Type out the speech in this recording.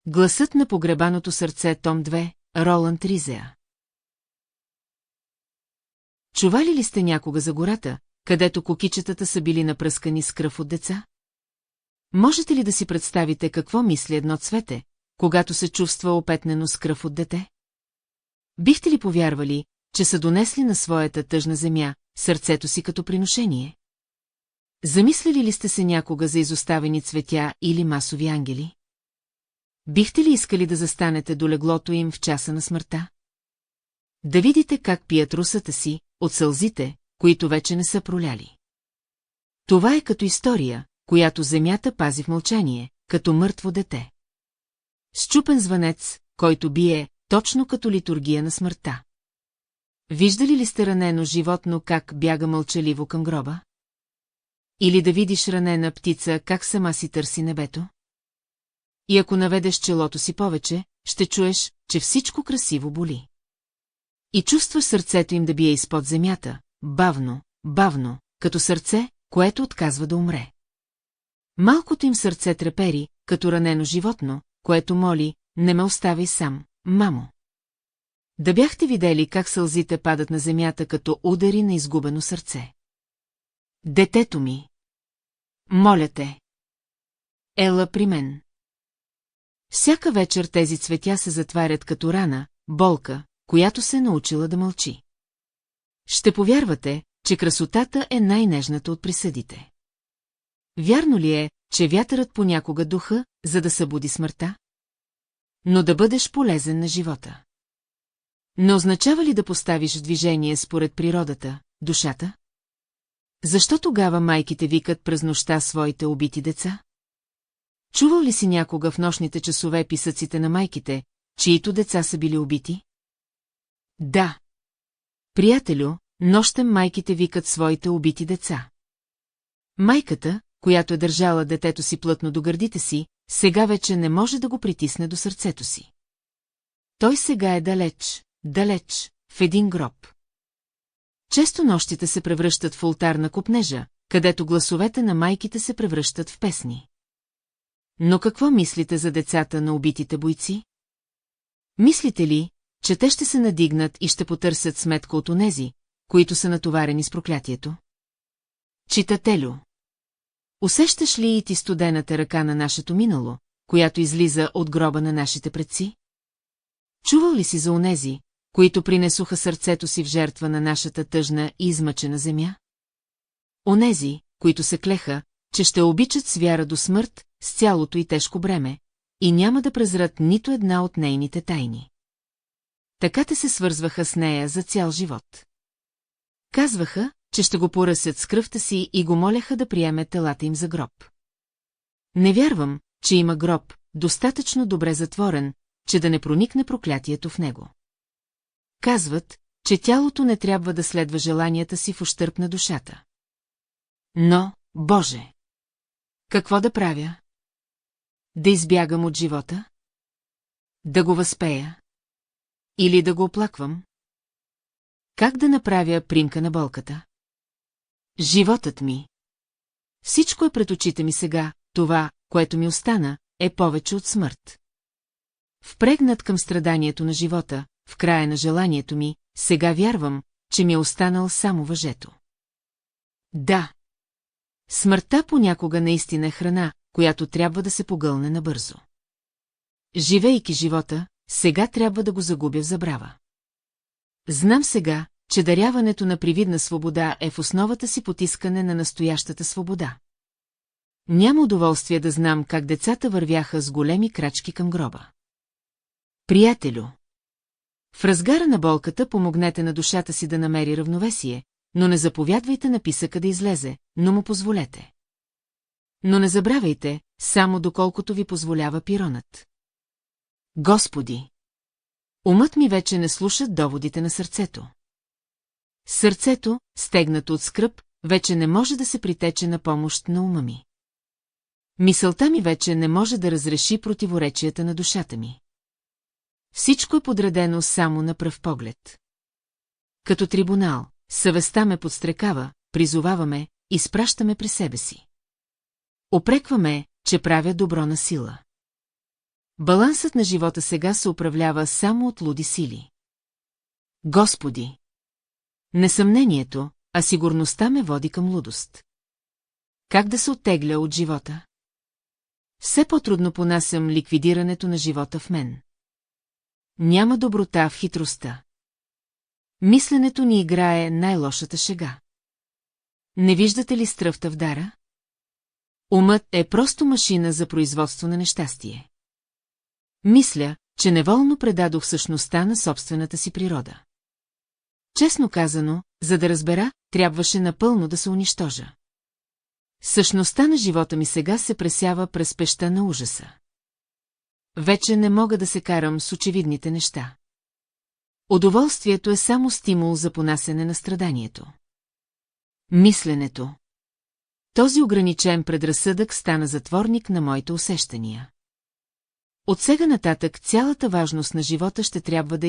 Гласът на погребаното сърце, том 2, Роланд Ризеа. Чували ли сте някога за гората, където кокичетата са били напръскани с кръв от деца? Можете ли да си представите какво мисли едно цвете, когато се чувства опетнено с кръв от дете? Бихте ли повярвали, че са донесли на своята тъжна земя сърцето си като приношение? Замислили ли сте се някога за изоставени цветя или масови ангели? Бихте ли искали да застанете до леглото им в часа на смъртта? Да видите как пият русата си от сълзите, които вече не са проляли. Това е като история, която земята пази в мълчание, като мъртво дете. Счупен звънец, който бие, точно като литургия на смъртта. Виждали ли сте ранено животно как бяга мълчаливо към гроба? Или да видиш ранена птица как сама си търси небето? И ако наведеш челото си повече, ще чуеш, че всичко красиво боли. И чувстваш сърцето им да бие изпод земята, бавно, бавно, като сърце, което отказва да умре. Малкото им сърце трепери, като ранено животно, което моли: не ме оставяй сам, мамо. Да бяхте видели как сълзите падат на земята като удари на изгубено сърце. Детето ми. Моля те. Ела при мен. Всяка вечер тези цветя се затварят като рана, болка, която се е научила да мълчи. Ще повярвате, че красотата е най-нежната от присъдите. Вярно ли е, че вятърът понякога духа, за да събуди смъртта? Но да бъдеш полезен на живота. Не означава ли да поставиш в движение според природата, душата? Защо тогава майките викат през нощта своите убити деца? Чувал ли си някога в нощните часове писъците на майките, чието деца са били убити? Да. Приятелю, нощем майките викат своите убити деца. Майката, която е държала детето си плътно до гърдите си, сега вече не може да го притисне до сърцето си. Той сега е далеч, далеч, в един гроб. Често нощите се превръщат в олтар на копнежа, където гласовете на майките се превръщат в песни. Но какво мислите за децата на убитите бойци? Мислите ли, че те ще се надигнат и ще потърсят сметка от онези, които са натоварени с проклятието? Читателю, усещаш ли и ти студената ръка на нашето минало, която излиза от гроба на нашите предци? Чувал ли си за онези, които принесоха сърцето си в жертва на нашата тъжна и измъчена земя? Онези, които се клеха, че ще обичат с вяра до смърт, с цялото и тежко бреме, и няма да презрат нито една от нейните тайни. Така те се свързваха с нея за цял живот. Казваха, че ще го поръсят с кръвта си и го моляха да приеме телата им за гроб. Не вярвам, че има гроб, достатъчно добре затворен, че да не проникне проклятието в него. Казват, че тялото не трябва да следва желанията си в ущърб на душата. Но, Боже! Какво да правя? Да избягам от живота? Да го възпея? Или да го оплаквам? Как да направя примка на болката? Животът ми. Всичко е пред очите ми сега, това, което ми остана, е повече от смърт. Впрегнат към страданието на живота, в края на желанието ми, сега вярвам, че ми е останал само въжето. Да. Смъртта понякога наистина е храна, която трябва да се погълне набързо. Живейки живота, сега трябва да го загубя в забрава. Знам сега, че даряването на привидна свобода е в основата си потискане на настоящата свобода. Няма удоволствие да знам как децата вървяха с големи крачки към гроба. Приятелю! В разгара на болката помогнете на душата си да намери равновесие, но не заповядвайте на писъка да излезе, но му позволете. Но не забравяйте, само доколкото ви позволява пиронът. Господи! Умът ми вече не слуша доводите на сърцето. Сърцето, стегнато от скръб, вече не може да се притече на помощ на ума ми. Мисълта ми вече не може да разреши противоречията на душата ми. Всичко е подредено само на пръв поглед. Като трибунал, съвестта ме подстрекава, призоваваме, изпращаме при себе си. Опрекваме, че правя добро на сила. Балансът на живота сега се управлява само от луди сили. Господи! Несъмнението, а сигурността ме води към лудост. Как да се оттегля от живота? Все по-трудно понасям ликвидирането на живота в мен. Няма доброта в хитростта. Мисленето ни играе най-лошата шега. Не виждате ли стръвта в дара? Умът е просто машина за производство на нещастие. Мисля, че неволно предадох същността на собствената си природа. Честно казано, за да разбера, трябваше напълно да се унищожа. Същността на живота ми сега се пресява през пещта на ужаса. Вече не мога да се карам с очевидните неща. Удоволствието е само стимул за понасене на страданието. Мисленето. Този ограничен предразсъдък стана затворник на моите усещания. От сега нататък цялата важност на живота ще трябва да